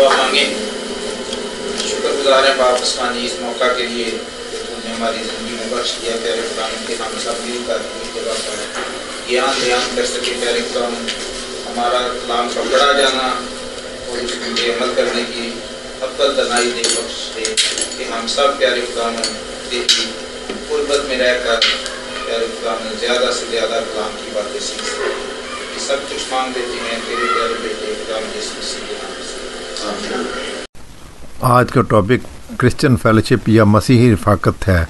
दुआ मांगे। शुक्रगुजार हैं बाप आसमानी इस मौका के लिए तुमने हमारी ज़िंदगी में बख्श दिया। प्यारे कुरान के हम सब मिलकर ज्ञान ध्यान कर सके। प्यारे कुरान हमारा कलाम का पढ़ा जाना और उस पर अमल करने की अव्वल दनाई दे बख्श दे कि हम सब प्यारे कुरान तेरी गुर्बत में रहकर प्यारे कुरान ज़्यादा से ज़्यादा कलाम की बातें सीख सकें। सब कुछ मांग देते हैं तेरे प्यारे बेटे कुरान यीशु मसीह के नाम से। आज का टॉपिक क्रिश्चियन फेलोशिप या मसीही रिफाकत है।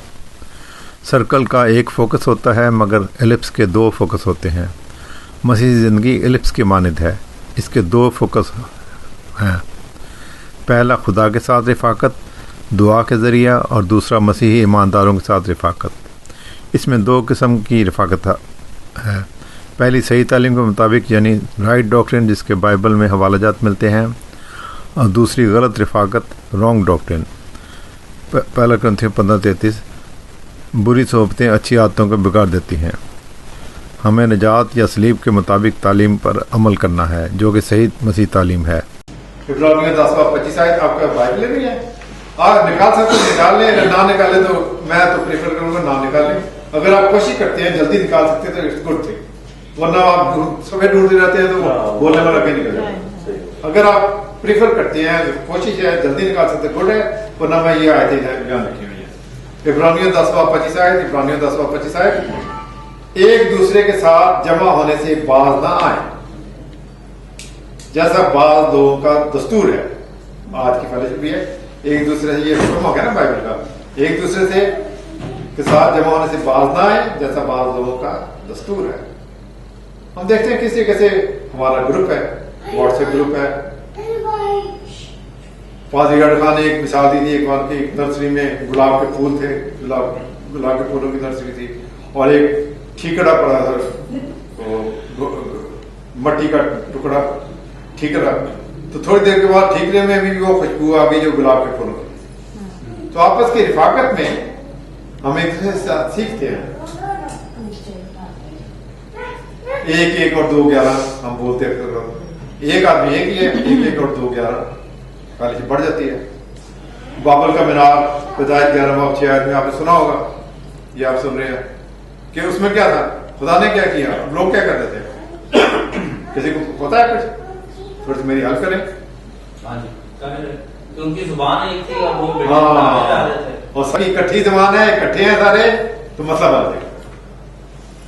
सर्कल का एक फोकस होता है मगर एलिप्स के दो फोकस होते हैं। मसीही ज़िंदगी एलिप्स की मानद है। इसके दो फोकस हैं। पहला खुदा के साथ रिफाकत दुआ के ज़रिया और दूसरा मसीही ईमानदारों के साथ रिफाकत। इसमें दो किस्म की रिफाकत है। पहली सही तालीम के मुताबिक यानी राइट डॉक्ट्रिन जिसके बाइबल में हवालाजात मिलते हैं और दूसरी गलत रिफाकत रॉन्ग डॉक्ट्रिन। पहला ग्रंथियों 15:33 बुरी सोबतें अच्छी आदतों को बिगाड़ देती हैं। हमें निजात या सलीब के मुताबिक तालीम पर अमल करना है जो कि सही मसीह तालीम है। इब्रानियों 10:25 आपका बाइबल में है। आप निकाल सकते निकाल लें, ना निकाले तो मैं तो प्रेफर करूंगा ना निकालें। अगर आप कोशिश करते हैं जल्दी निकाल सकते हैं तो इट्स गुड थिंग, वरना आप समय ढूंढते रहते हैं तो बोलने वाला कहीं निकल जाए। अगर आप प्रेफर करते हैं कोशिश है जल्दी निकाल सकते गुड है, वरना मैं ये आयतें ध्यान रखी हुई है। इब्रानियों 10:25 इब्रानियों 10:25 एक दूसरे के साथ जमा होने से बाज ना आए जैसा बाज लोगों का दस्तूर है। आज की फेलोशिप भी है एक दूसरे से, ये हुक्म हो गया ना बाइबल का, एक दूसरे से के साथ जमा होने से बाज ना आए जैसा बाज लोगों का दस्तूर है। हम देखते हैं किसी कैसे हमारा ग्रुप है, व्हाट्सएप ग्रुप है। फाजिल खान ने एक मिसाल दी थी, एक नर्सरी में गुलाब के फूल थे, गुलाब के फूलों की नर्सरी थी और एक ठीकरा पड़ा था, मट्टी का टुकड़ा ठीकरा, तो थोड़ी देर के बाद ठीकरे में भी वो खुशबू आ गई जो गुलाब के फूलों की। तो आपस की रिफाकत में हम एक दूसरे से सीखते हैं। 1 और 2 11 हम बोलते हैं, एक आदमी एक ही है, 1 और 2 11 फेलोशिप बढ़ जाती है। बाबल का मीनार हिदायत 11 में आपने सुना होगा, ये आप सुन रहे हैं कि उसमें क्या था, खुदा ने क्या किया, लोग क्या करते थे। किसी को पता है कुछ? थोड़ी सी मेरी हेल्प करें। तो उनकी जुबान एक थी और वो और सभी इकट्ठी जुबान है, इकट्ठे हैं सारे, तो मसला बन जाएगा।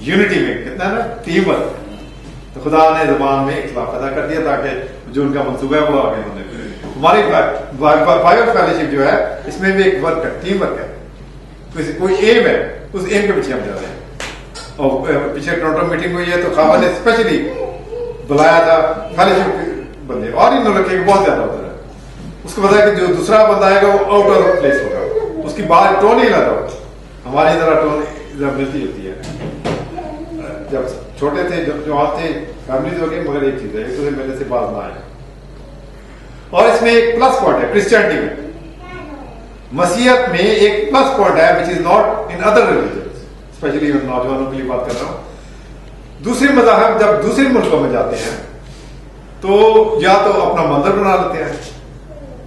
यूनिटी में कितना ना टीम वर्क, तो खुदा ने जुबान में इख्तिलाफ पैदा कर दिया ताकि जो उनका मंसूबा है वो आगे होने। हमारी बाइबल फेलोशिप जो है इसमें भी एक वर्क है, टीम वर्क है। कोई एम है, उस एम के पीछे हम जा रहे हैं। और पीछे टोरंटो मीटिंग हुई है तो खाबा ने स्पेशली बुलाया था फेलोशिप बंदे, और इन लड़के बहुत ज्यादा उधर है। उसको पता है कि जो दूसरा बंदा आएगा वो आउट ऑफ प्लेस होगा, उसकी बात टोन ही अलग होगा। हमारी तरह टोन इधर मिलती होती है। जब छोटे थे, जब जवान थे, फैमिली हो गई, मगर एक चीज है, एक दूसरे मिलने से बात ना आए। और इसमें एक प्लस पॉइंट है क्रिश्चियनिटी में, मसीहत में एक प्लस पॉइंट है which is not in other religion, specially नौजवानों के लिए बात कर रहा हूं। दूसरे मज़ाहब जब दूसरे मुल्कों में जाते हैं तो या तो अपना मंदिर बना लेते हैं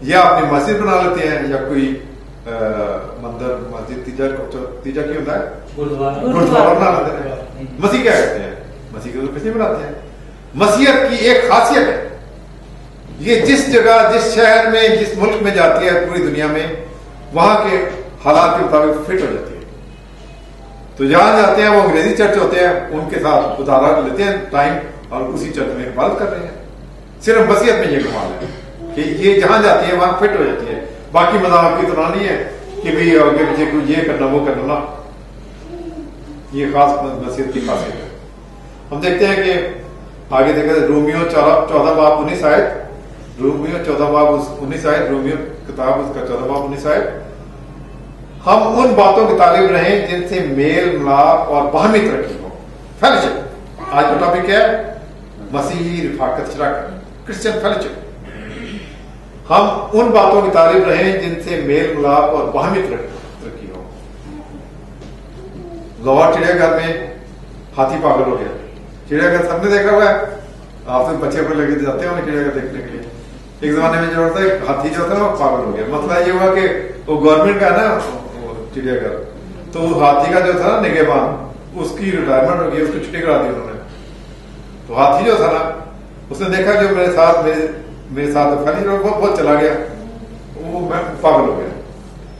या अपनी मस्जिद बना लेते हैं, या कोई मंदिर मस्जिद तीजा क्यों होता है, गुरुद्वारा बना लेते हैं। मसीह क्या कहते हैं, मसीह के तो कुछ नहीं बनाते हैं। मसीहत की एक खासियत है, ये जिस जगह जिस शहर में जिस मुल्क में जाती है पूरी दुनिया में, वहां के हालात के मुताबिक फिट हो जाती है। तो जहां जाते हैं वो अंग्रेजी चर्च होते हैं, उनके साथ उधारा लेते हैं टाइम और उसी चर्च में इबादत कर रहे हैं। सिर्फ मसीहत में ये कमाल है कि ये जहां जाती है वहां फिट हो जाती है। बाकी मज़ाहब की तरह नहीं है कि भाई आगे पीछे कुछ ये करना वो करना ना, ये खास मसीहत की खासियत है। हम देखते हैं कि आगे देखा रोमियो 14:19 आयत, रोमियो 14:19 आयत, रोमियो किताब उसका 14:19 आयत। हम उन बातों की तालिब रहें जिनसे मेल मिलाप और बाहमी तरक्की हो। फेलोशिप आज का टॉपिक क्या है, मसीही रिफाकत शराकत, क्रिश्चियन फेलोशिप। हम उन बातों की तालिब रहें जिनसे मेल मिलाप और बाहमी तरक्की हो। लाहौर चिड़ियाघर में हाथी पागल हो गया। चिड़ियाघर सबने देखा हुआ है, आप तो बच्चे को लेकर जाते हो चिड़ियाघर देखने के लिए। एक जमाने में जो होता है हाथी जो था ना वो पागल हो गया। मसला ये हुआ कि वो गवर्नमेंट का ना चिड़ियाघर, तो वो हाथी का जो था ना निगहबान, उसकी रिटायरमेंट हो गई, उसको छुट्टी करा दी उन्होंने। तो हाथी जो था ना उसने देखा जो मेरे साथ फैली बहुत चला गया, वो मैं पागल हो गया।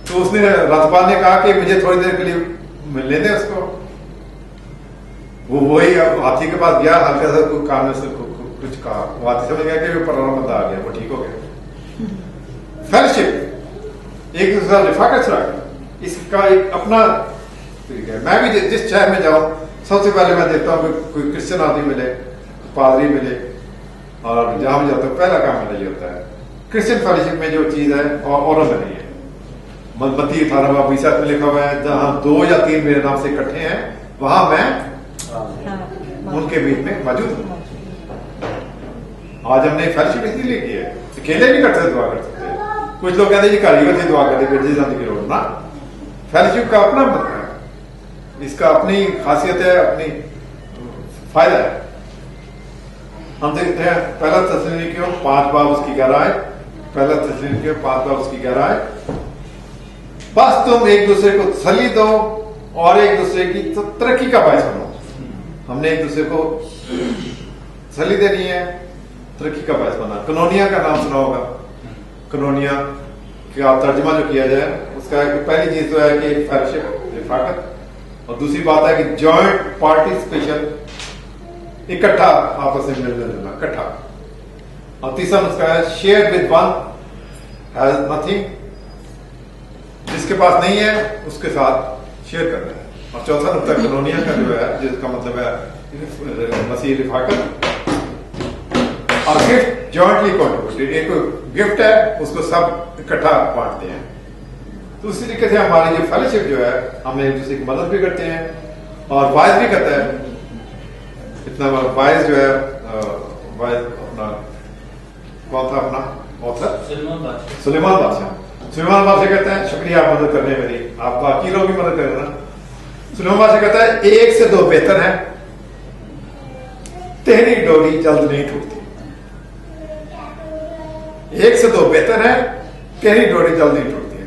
तो उसने रथपाल ने कहा कि मुझे थोड़ी देर के लिए ले दे उसको। वो वही हाथी के पास गया, हल्का सा कोई काम से कुछ कहा, वो हाथी समझ गया कि पुराना बंदा आ गया, वो ठीक हो गया। फेलोशिप, एक दूसरा रिफाकत रखना, इसका एक अपना तरीका है। मैं भी जिस शहर में जाऊं सबसे पहले मैं देखता हूँ कोई क्रिश्चियन आदमी मिले, पादरी मिले, और जहां भी जाता हूँ पहला काम मेरा ये होता है। क्रिश्चियन फेलोशिप में जो चीज है और में नहीं है। मत्ती 18:20 में लिखा हुआ है, जहां 2 या 3 मेरे नाम से इकट्ठे हैं वहां मैं उनके बीच में मौजूद हूं। आज हमने फेलोशिप इसीलिए की है, अकेले नहीं कर सकते, दुआ कर सकते। कुछ लोग कहते हैं जी घर ही दुआ करते गिरजी जाने की रोड ना। फेलोशिप का अपना मतलब है, इसका अपनी खासियत है, अपनी फायदा है। हम देखते हैं पहला थिस्सलुनीकियों 5:11, पहला थिस्सलुनीकियों 5:11, बस तुम एक दूसरे को तसल्ली दो और एक दूसरे की तरक्की का बायस बनो। हमने एक दूसरे को तसल्ली देनी है, तरक्की का बायस बना। कनोनिया का नाम सुना होगा, कनोनिया का तर्जमा जो किया जाए उसका पहली चीज तो है कि फेलोशिप, रिफाकत, और दूसरी बात है कि जॉइंट पार्टिसिपेशन, इकट्ठा आपस में मिलने जुलना, इकट्ठा। और तीसरा नुस्खा है share with one has nothing, जिसके पास नहीं है उसके साथ शेयर करना है। और चौथा नुकता कनोनिया का जो है, जिसका मतलब है मसीह रिफाकत, और गिफ्ट जॉइंटली कॉन्ट्रीब्यूटेड। एक गिफ्ट है उसको सब इकट्ठा बांटते हैं। तो उसी तरीके से हमारी जो फेलोशिप जो है, हम एक दूसरे की मदद भी करते हैं और वाइज भी करता है। इतना वाइज जो है, वाइज अपना कौन था अपना ऑथर, सुलेमान बादशाह। सुलेमान बादशाह कहते हैं शुक्रिया आप मदद करने मेरी, आप बाकी लोग भी मदद करें ना। सुलेमान बादशाह कहता है 1 से 2 बेहतर है, तेरी डोरी जल्द नहीं टूटती। 1 से 2 बेहतर है, तेरी डोरी जल्द नहीं टूटती है।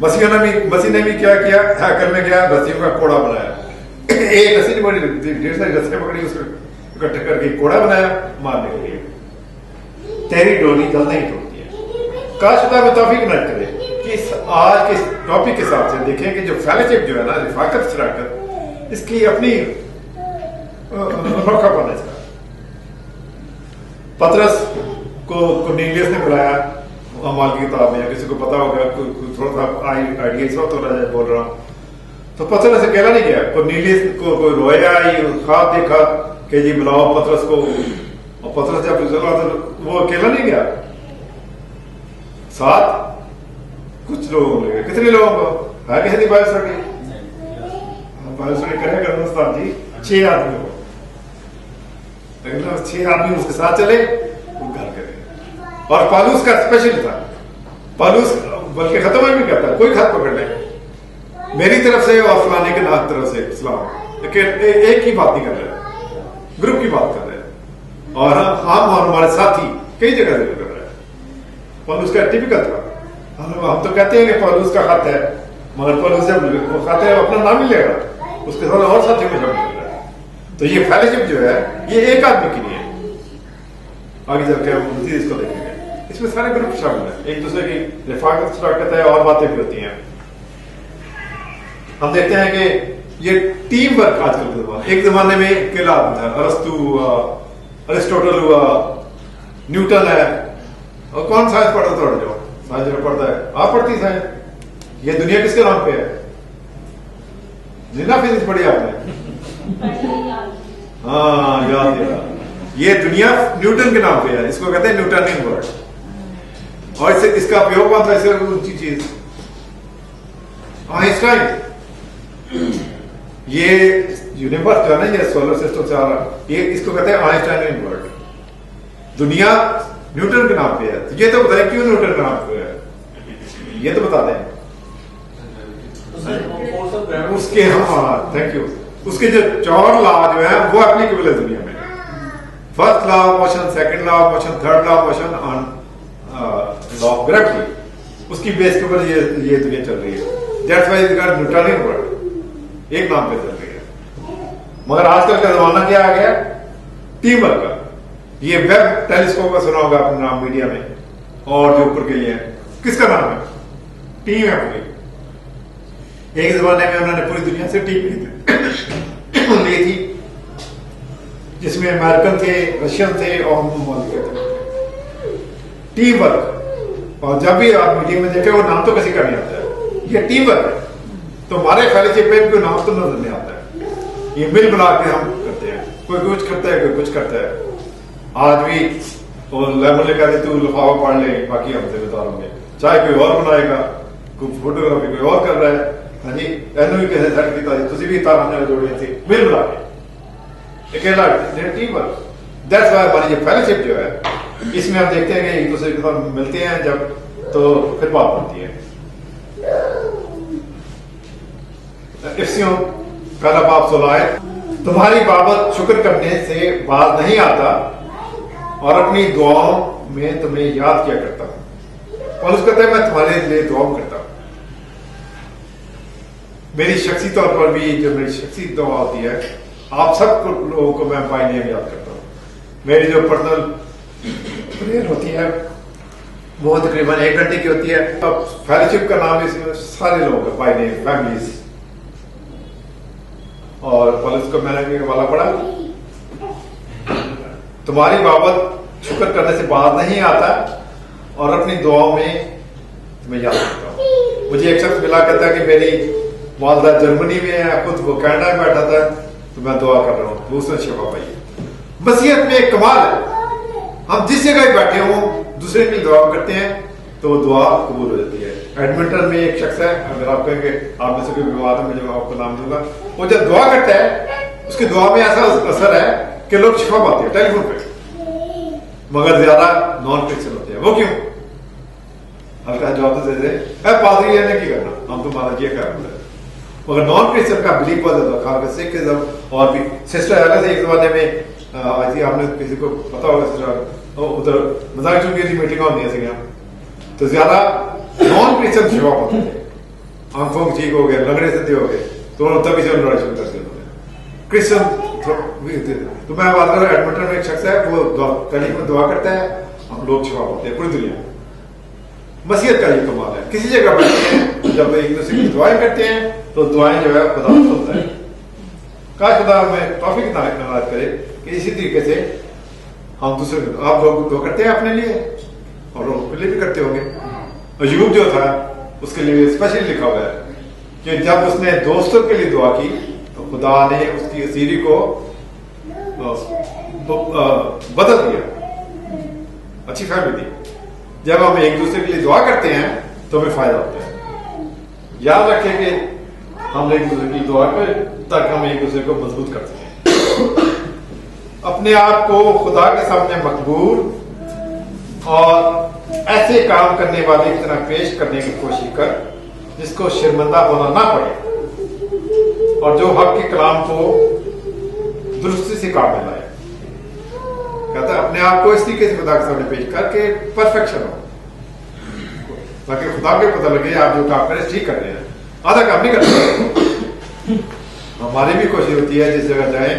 मसीह ने भी क्या किया, हैकर में गया, रस्सियों का कोड़ा बनाया। एक रस्सी नहीं बड़ी, ढेर सारी रस्सियां पकड़ी, उसको इकट्ठे करके कोड़ा बनाया मारने के लिए। तेरी डोरी जल्द नहीं टूटती है। काश खुदा में तौफीक इनायत करे कि आज के टॉपिक के हिसाब से देखें कि जो फेलोशिप जो है ना, रिफाकत, शराकत, इसकी अपनी अनोखापन है इसका। पतरस को कुरनेलियस ने बुलाया अमाल की किताब में, किसी को पता होगा, थोड़ा सा आइडिया इस वक्त हो रहा है बोल रहा हूं। तो पतरस अकेला नहीं गया, कुरनेलियस को कोई रोया, ख्वाब देखा कि जी बुलाओ पतरस को, और पतरस जब चला तो वो अकेला नहीं गया, साथ कुछ लोग लगे। कितने लोगों को है, किसी की बात सके करेगा जी 6 आदमी हो, 6 आदमी उसके साथ चले, वो घर करे। और पालूस का स्पेशल था, पालूस बल्कि खत्म ही नहीं करता, कोई खत पकड़ ले मेरी तरफ से और फलाने के नाथ तरफ से इस्लाम, एक ही बात नहीं कर रहे, ग्रुप की बात कर रहे हैं। और हम और हमारे साथी कई जगह से कर रहे हैं। पालूस का टिपिकल था। हम तो कहते हैं कि पालूस का खत है, मगर पालूस जब वो खत है अपना नाम ही लेगा, उसके साथ और साथियों में शामिल कर रहा है। तो ये फेलोशिप जो है ये एक आदमी की नहीं है, आगे चलकर हम मजीद इसको देखेंगे। इसमें सारे ग्रुप शामिल है, एक दूसरे की रिफाकत, शराकत है और बातें भी होती हैं। हम देखते हैं कि ये टीम वर्क आजकल के जमाने, एक जमाने में अकेला आदमी था, अरस्तु हुआ, अरिस्टोटल हुआ, न्यूटन है, और कौन साइंस पढ़ता था, जो साइंस जो पढ़ता है, आप पढ़ती साइंस। ये दुनिया किसके नाम पे है? जितना फिजिक्स पढ़ी आपने? हाँ याद है, ये दुनिया न्यूटन के नाम पे है, इसको कहते हैं न्यूटनियन वर्ल्ड। और इसका उपयोग कौन था, इससे ऊंची चीज आइंस्टाइन। ये यूनिवर्स जो है ना, ये सोलर सिस्टम से आ रहा, ये इसको कहते हैं आइंस्टाइन वर्ल्ड। दुनिया न्यूटन के नाम पे है। तो ये तो बताएं क्यों न्यूटन के नाम पे है, ये तो बता दें। उसके, हाँ थैंक यू, उसके जो 4 लॉ जो है वो एप्लीकेबल है दुनिया में। First law of motion, second law of motion, third law of motion law of gravity, उसकी बेस के ऊपर ये दुनिया चल रही है। That's why it's called Newtonian world, एक नाम पे चल रही है। मगर आजकल का जमाना क्या आ गया? टीम वर्क का। ये वेब टेलीस्कोप का सुना होगा अपने नाम मीडिया में, और जो ऊपर के लिए है, किसका नाम है? टीम है पूरी। एक जमाने में उन्होंने पूरी दुनिया से टीम ली थी, जिसमें अमेरिकन थे, रशियन थे और ममलिकत थे। Team work. और जब भी आप मीटिंग में देखे वो नाम तो किसी का नहीं आता है, ये टीम वर्क है। तो हमारे फेलोशिप में कोई नाम तो नजर नहीं आता है, ये मिल मिला के हम करते हैं। कोई कुछ करता है, कोई कुछ करता है। आज भी वो लेमन ने कहते तू लिफाफा पढ़ ले, बाकी हम जिम्मेदार होंगे। चाहे कोई और बनाएगा, कोई फोटोग्राफी कोई और कर रहा है। हाँ जी, एनू भी कैसे सेट की तुझे भी तार जोड़ी थी, मिल मिला के अकेला टीम वर्क। दैट्स व्हाई हमारी ये फेलोशिप जो है, इसमें हम देखते हैं कि एक दूसरे के साथ मिलते हैं जब, तो फिर बात बनती है। इफ्सियों पहला बाप 16 तुम्हारी बाबत शुक्र करने से बाज नहीं आता और अपनी दुआओं में तुम्हें याद किया करता हूं। और उसका कहता है मैं तुम्हारे लिए दुआ करता हूं। मेरी शख्सी तौर पर भी जो मेरी शख्सी दुआ होती है, आप सब लोगों को मैं बाय नेम याद करता हूं। मेरी जो पर्सनल प्रेयर होती है वो तकरीबन 1 घंटे की होती है। अब फेलोशिप का नाम इसमें सारे लोगों का बाय नेम, फैमिलीज। और पुलिस को मैंने भी हवाला पढ़ा, तुम्हारी बाबत शुक्र करने से बात नहीं आता और अपनी दुआओं में तुम्हें याद करता हूं। मुझे एक शख्स मिला, कहता है कि मेरी वालदा जर्मनी में है, खुद वो कनाडा में बैठा था, तो मैं दुआ कर रहा हूं, तो उसने शिफा पाई। वसीयत में एक कमाल है, हम जिस जगह बैठे हों दूसरे की दुआ करते हैं तो दुआ कबूल हो जाती है। एडमिंटन में एक शख्स है, अगर आप कहेंगे आप में से कोई बीमार है, मैं आपको नाम दूंगा, वो जब दुआ करता है उसकी दुआ में ऐसा असर है कि लोग शिफा पाते हैं टेलीफोन पे, मगर ज्यादा नॉन क्रिश्चियन होते हैं। वो क्यों? हल्का जवाब तो दे पादरी ने की करना, हम तो माना ये कर, मगर नॉन क्रिश्चियन का बिलीफ बहुत ज्यादा, खासकर सिखिज्म और भी। सिस्टर अलग से एक जमाने में आई थी, आपने किसी को पता होगा सिस्टर, उधर मजाक चुनकी की मीटिंग होती है, तो ज्यादा नॉन क्रिश्चियन शिवा होते थे, आंखों ठीक हो गए, लंगड़े सीधे हो गए, तो तभी से लड़ाई शुरू कर दिया क्रिश्चियन। तो मैं बात करूं, एडमिंटन में एक शख्स है, वो कलीग में दुआ करता है, हम लोग शिवा होते हैं पूरी दुनिया। मसीहत का ये कमाल है, किसी जगह बैठते हैं जब एक दूसरे की दुआएं करते हैं तो दुआएं जो है खुदा सुनता है। काश खुदा हमें टॉपिक नाराज करे कि इसी तरीके से हम दूसरे, आप लोग दुआ करते हैं अपने लिए और लोगों के लिए भी करते होंगे। अयूब जो था उसके लिए स्पेशली लिखा हुआ है कि जब उसने दोस्तों के लिए दुआ की तो खुदा ने उसकी असीरी को बदल दिया, अच्छी फैमिली दी। जब हम एक दूसरे के लिए दुआ करते हैं तो हमें फायदा होता है। याद रखें कि हम एक दूसरे की दुआ करें ताकि हम एक दूसरे को मजबूत कर सकें। अपने आप को खुदा के सामने मकबूल और ऐसे काम करने वाले की तरह पेश करने की कोशिश कर जिसको शर्मिंदा होना ना पड़े और जो हक के कलाम को दुरुस्ती से काम में लाए। कहता है अपने आप को इस तरीके से खुदा के सामने पेश करके परफेक्शन हो, ताकि खुदा के पता लगे आप जो काम करें ठीक कर रहे हैं, आधा काम नहीं करते। हमारी भी कोशिश होती है जिस जगह जाए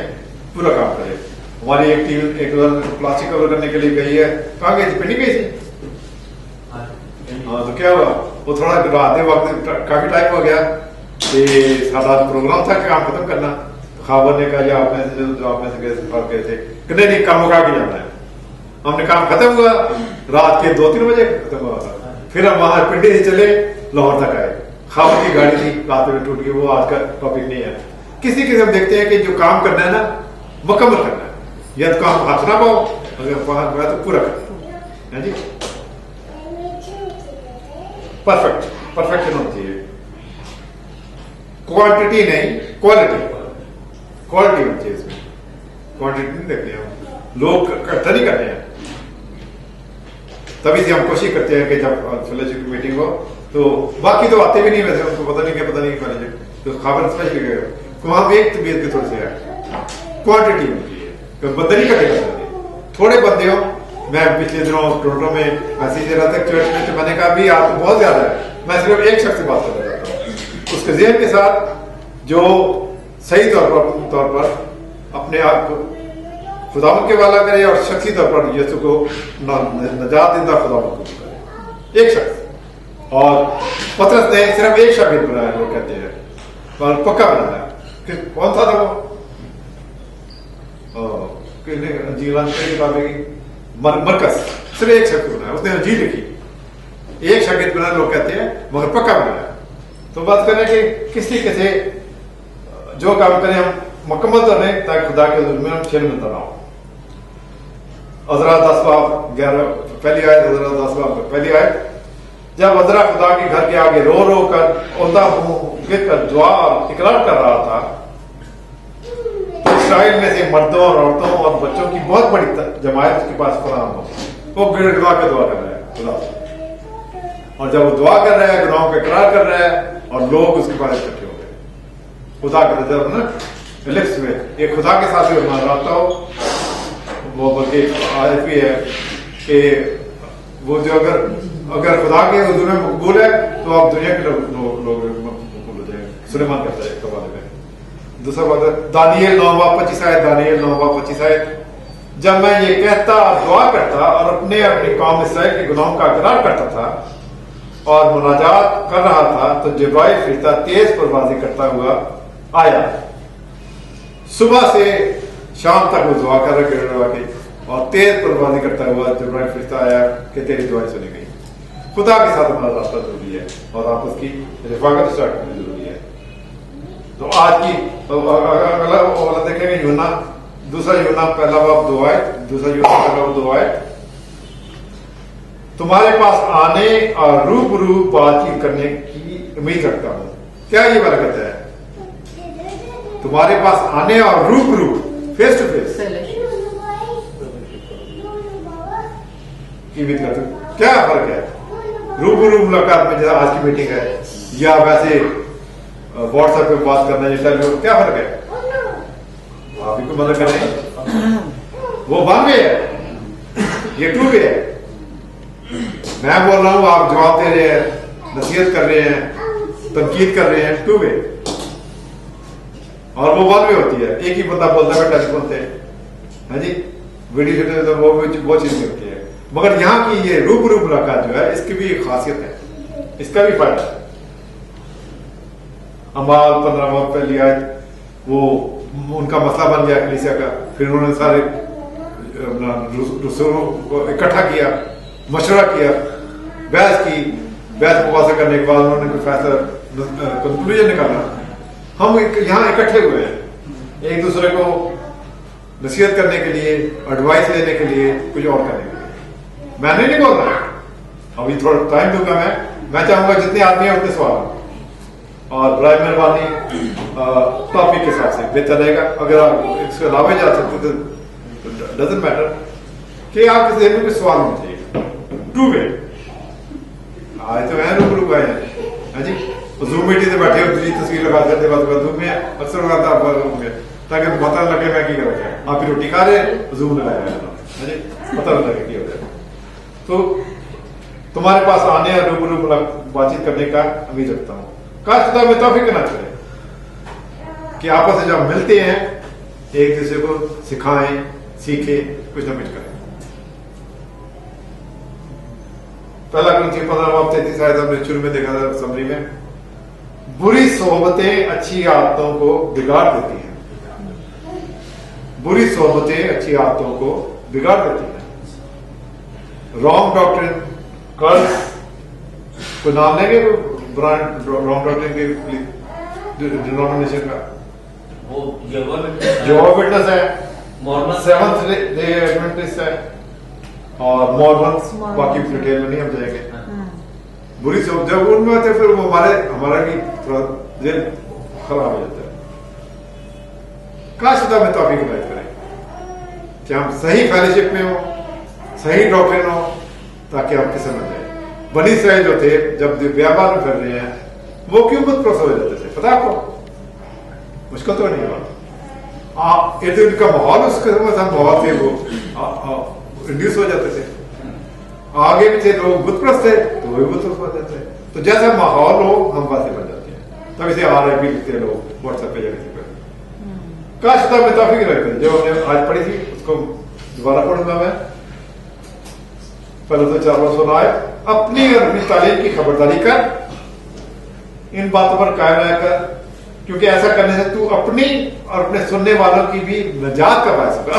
पूरा काम करें। हमारी एक टीम एक प्लास्टिक कवर करने के लिए गई है, कहाँ गई थी? पिंडी गई थी। हाँ, तो क्या हुआ, वो थोड़ा रात वक्त काफी टाइम हो गया कि सारा प्रोग्राम था काम खत्म करना। खाबर ने कहा आप में से जो आप में से गए थे कि नहीं काम मुका के जाना है। हमने काम खत्म हुआ, रात के 2-3 बजे खत्म हुआ था। फिर हम वहां पिंडी से चले, लाहौर तक आए। खाबर की गाड़ी थी, रात में टूट गई, वो आज का टॉपिक नहीं है। किसी किसी हम देखते हैं कि जो काम करना है ना मुकम्मल करना है, या तो काम हाथ ना पाओ, अगर वहां गया तो पूरा करना है जी। परफेक्शन होनी चाहिए, क्वांटिटी नहीं क्वालिटी होनी चाहिए इसमें। क्वांटिटी नहीं देखते हम, लोग इकट्ठा नहीं करते हैं। तभी से हम कोशिश करते हैं कि जब फेलोशिप की मीटिंग हो तो बाकी तो आते भी नहीं, वैसे उनको पता नहीं फेलोशिप तो खबर स्पेशली तो हम एक तबीयत के थोड़े से है, क्वांटिटी होनी चाहिए, बंदे नहीं इकट्ठे कर सकते। थोड़े बंदे हो मैं पिछले दिनों टोरंटो में मैसेज दे रहा था चर्च में, तो मैंने कहा भी आप तो बहुत ज्यादा है, मैं सिर्फ एक शख्स से बात करना चाहता हूँ उसके ज़हन के साथ जो सही तौर पर अपने आप को खुदावंद के वाला करे और शख्सी तौर पर यीशु को नजात देता खुदावंद को करे, एक शख्स। और पतरस ने सिर्फ एक शागिर्द बनाया, लोग कहते हैं, और पक्का बनाया। कौन था वो? मरकस, सिर्फ एक शख्स बनाया, उसने अंजील लिखी, एक शागिर्द बनाया लोग कहते हैं, मगर पक्का बनाया। तो बात करें कि किस तरीके से जो काम करें हम मुकम्मल तो नहीं, ताकि खुदा के हुजूर में हम छेल मिलता ना हो। अज़रा 10 बाब 11 पहली आयत, अज़रा 10 बाब पहली आयत, जब अज़रा खुदा के घर के आगे रो रो कर औंधा मुंह गिर कर दुआ और इकरार कर रहा था, तो इस्राइल में से मर्दों और औरतों और बच्चों की बहुत बड़ी जमायत उसके पास फराम हो, वो गिड़गिड़ा के दुआ कर रहा है खुदा। और जब वो दुआ कर रहा है, गुनाहों का इकरार कर रहा है, और लोग उसके पास इकट्ठे हो गए। खुदा का नजर ना लिप्स में ये खुदा के साथ भी मान रहा हो, वो बल्कि आयत भी है कि वो जो अगर खुदा के हुजूर में मकबूल है तो आप दुनिया के लोग मकबूल हो जाएंगे। सुलेमान कहता है एक हवाले में। दूसरा बात है दानियल 9:25 आयत, दानियल 9:25 आयत, जब मैं ये कहता दुआ करता और अपनी कौम इसराइल के गुनाहों का इकरार करता था और मुनाजात कर रहा था, तो जिब्राइल फरिश्ता तेज परवाज़ी करता हुआ आया। सुबह से शाम तक वो दुआ कर रहा के, और तेज परवाज़ी करता हुआ जिब्राइल फरिश्ता आया कि तेरी दुआएं सुनी गई। खुदा के साथ हमारा रास्ता जरूरी है और आप उसकी रिफाकत स्टार्ट करनी जरूरी है। तो आज की अगला देखेंगे यूना, दूसरा यूना पहला बाब 2 आयत, दूसरा यूना पहला बाब 2 आयत, तुम्हारे पास आने और रूबरू बातचीत करने की उम्मीद रखता हूं। क्या ये बरकत है? तुम्हारे पास आने और रूबरू, फेस टू फेस की उम्मीद करते हो। क्या फर्क है रूबरू मुलाकात में, जैसे आज की मीटिंग है, या वैसे व्हाट्सएप पे बात करना है, टेलीफोन, क्या फर्क है? आप ही को मदद कर रहे हैं, वो 1 वे है, ये 2 वे है। मैं बोल रहा हूं, आप जवाब दे रहे हैं, नसीहत कर रहे हैं, तनकीद कर रहे हैं, 2 वे। और वो 1 वे होती है, एक ही बंदा बोलता है टेलीफोन से, है जी, वीडियो से, वो चीज नहीं होती है। मगर यहाँ की ये रूबरू मुलाकात जो है, इसकी भी एक खासियत है, इसका भी फायदा है। अमाल 15 पहली आयत, वो उनका मसला बन गया कलीसिया का, फिर उन्होंने सारे रसूलों को इकट्ठा किया, मशवरा किया, बहस की, बहस मुबासा करने के बाद उन्होंने कोई फैसला कंक्लूजन निकाला। हम यहाँ इकट्ठे हुए हैं एक दूसरे को नसीहत करने के लिए, एडवाइस लेने के लिए, कुछ और करने के लिए। मैंने नहीं बोल रहा, अभी थोड़ा टाइम दूंगा मैं चाहूंगा जितने आदमी है उतने सवाल, और बराए मेहरबानी टॉपिक के हिसाब से बेहतर रहेगा। अगर आप इसके अलावा जा सकते तो डजंट मैटर कि आपके जहन में कोई सवाल होना चाहिए। 2 वे आए तो मैं रूबरू गए हैं जी, जूम मीटिंग से बैठे हो, दूसरी तस्वीर लगा देते बाद जूम में अक्सर लगाता आप रूम में, ताकि पता लगे मैं की कर रहा है। आप रोटी खा रहे जूम लगाया है जी, पता लगे की हो जाए। तो तुम्हारे पास आने और रूबरू बातचीत करने का उम्मीद रखता हूं। काश खुदा में तौफीक करना चाहिए कि आपस में जब मिलते हैं एक दूसरे को सिखाएं, सीखें, कुछ ना कुछ करें। पहला कुरिन्थियों 15:33 आयत हमने शुरू में देखा था समरी में, बुरी सोहबतें अच्छी आदतों को बिगाड़ देती हैं। बुरी सोहबतें अच्छी आदतों को बिगाड़ देती हैं। रॉन्ग डॉक्ट्रिन, कर्ज को नाम लेंगे, ब्रांड रॉन्ग डॉक्ट्रिन के डिनोमिनेशन का, वो जेहोवा विटनेस है, सेवंथ डे एडवेंटिस्ट है, और मॉर्मन्स, बाकी डिटेल में नहीं हम जाएंगे। बुरी सोच जब उनमें होते फिर वो हमारा भी थोड़ा दिल खराब हो जाता है। काश खुदा में तौफीक इनायत करें कि हम सही फेलोशिप में हो, सही डॉक्ट्रिन हो, ताकि आपकी समझ आए। बनी इस्राएल जो थे जब व्यापार में फिर रहे हैं, वो क्यों खुद प्रोत्साह हो जाते थे? पता आपको? मुश्किल तो नहीं हुआ। इर्द गिर्द का माहौल, उसके माहौल थे, वो इंड्यूस हो जाते थे, आगे पीछे लोग बुतप्रस्त थे तो वो भी बुतप्रस्त हो जाते थे। तो जैसा माहौल हो हम बातें बन जाती हैं। तब इसे RIP लिखते हैं लोग व्हाट्सएप पे जाने से पहले। काश तब में तौफीक रहते जो हमने आज पढ़ी थी उसको दोबारा पढ़ूंगा मैं। पहले तो 4 बार सुनाए, अपनी और अपनी तालीम की खबरदारी कर, इन बातों पर कायम रहकर, क्योंकि ऐसा करने से तू अपनी और अपने सुनने वालों की भी निजात का बायस होगा।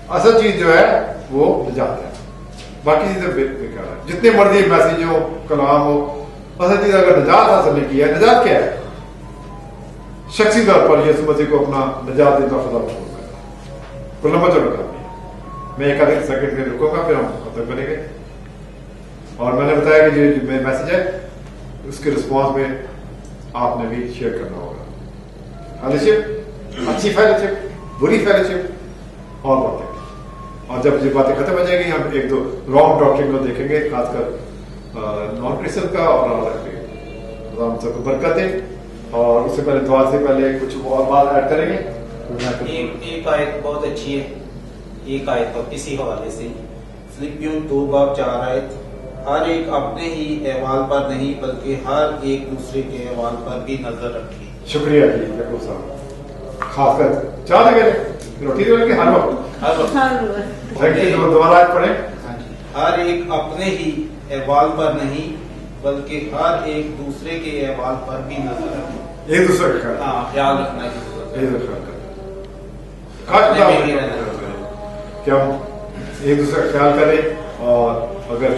असल चीज जो है वो निजात है, बाकी चीजें बेकार है। जितने मर्जी मैसेज हो, कलाम हो, असल चीज अगर निजात हासिल नहीं किया, निजात क्या है? शख्सी तौर पर यीशु मसीह को अपना निजात देना खुदा को करना। तो लंबा चौड़ा करनी है। मैं एक आधे सेकंड में रुकूंगा, फिर हम खत्म करेंगे। और मैंने बताया कि जो मैसेज है उसके रिस्पॉन्स में आपने भी शेयर करना होगा। फेलोशिप, अच्छी फेलोशिप, बुरी फेलोशिप और बातें। और जब ये बातें खत्म हो जाएगी हम 1-2 रॉन्ग डॉक्ट्रिन को देखेंगे, खासकर नॉन क्रिश्चियन का, और हम सबको बरकत है। और उससे पहले दुआ से पहले कुछ और बात ऐड करेंगे। एक आयत बहुत अच्छी है, एक आयत तो किसी हवाले से फिलिपियों 2:4 आयत, हर एक अपने ही अहवाल पर नहीं बल्कि हर एक दूसरे के अहवाल पर भी नजर रखे। शुक्रिया जी यकूब साहब, खासकर चाह लगे रोटी के हर वक्त। Thank you. दोबारा पढ़े। हर एक अपने ही अहवाल पर नहीं बल्कि हर एक दूसरे के अहवाल पर भी नजर रखे। एक दूसरे का ख्याल रखना है कि हम एक दूसरे का ख्याल करें। और अगर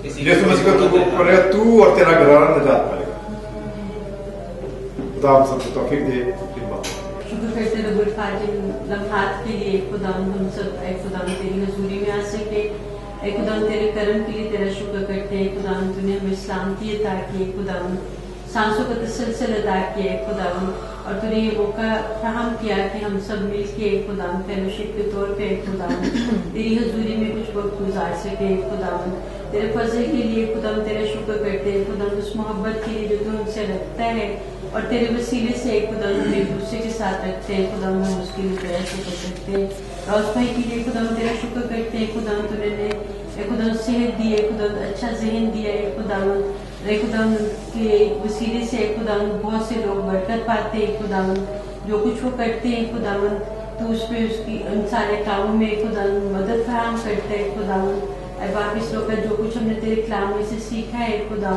यीशु मसीह को तू करेगा, तू और तेरा घराना निजात पाएगा। खुदा हम सबको तौफीक दे। शुक्र करते रब्बुल फाजिल लम्हात के लिए खुदा हम सब खुदा तेरी हजूरी में आ सके। खुदा तेरे कर्म के लिए तेरा शुक्र करते हैं। खुदा तूने हमें सलामती अता की, खुदा सांसों का तसलसल अदा किया है खुदा, और तूने ये मौका फराहम किया कि हम सब मिल के खुदा फेलोशिप के तौर पे खुदा तेरी हजूरी में कुछ वक्त गुजार सके। खुदा तेरे फजल के लिए खुदा तेरा शुक्र करते हैं। खुदा उस मोहब्बत के लिए जो तू हमसे रखता है और तेरे वसीले से खुदा एक दूसरे के साथ रखते हैं। खुदा हम उसके लिए तेरा शुक्र करते हैं। रोज भाई के लिए खुदा तेरा शुक्र करते हैं। खुदा तूने खुदा सेहत दी है, खुदा अच्छा जहन दिया है। खुदा के वसीले से खुदा बहुत से लोग बरकत पाते हैं। खुदा जो कुछ वो करते हैं खुदा तो उसमें उसकी उन सारे कामों में खुदा मदद फराहम करते हैं। खुदा बाप इस लोग का जो कुछ हमने तेरे कलाम में से सीखा है खुदा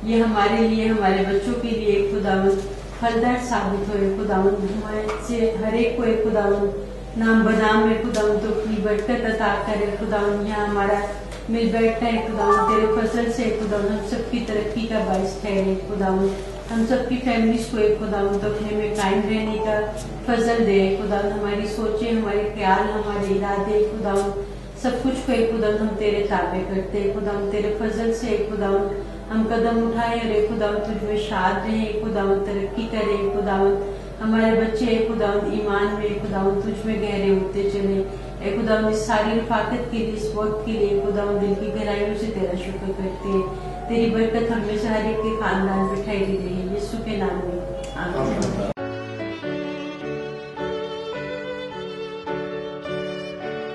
ये हमारे लिए, हमारे बच्चों के लिए खुदा फलदार साबित हो। खुदा हमारे से हर एक को खुदा नाम बदाम में खुदा तो अपनी बरकत अता करे। खुदा यहाँ हमारा मिल बैठता है खुदा तेरे फसल से खुदा हम सबकी तरक्की का बाइस ठहरे। खुदा हम सबकी फैमिलीज को खुदा तो अपने में कायम रहने का फजल दे। खुदा हमारी सोचे, हमारे ख्याल, हमारे इरादे खुदा सब कुछ को खुदा हम तेरे ताबे करते। खुदा तेरे फजल से खुदा हम कदम उठाए और खुदा तुझ में शाद रहे, खुदा तरक्की करे। खुदा हमारे बच्चे खुदा ईमान में खुदा तुझ में गहरे उठते चले। खुदा इस सारी रफाकत के लिए, इस वक्त के लिए खुदा दिल की गहराइयों से तेरा शुक्र करते हैं। तेरी बरकत हमें से हर एक के खानदान पे ठहरी रही, यीशु के नाम में आमीन।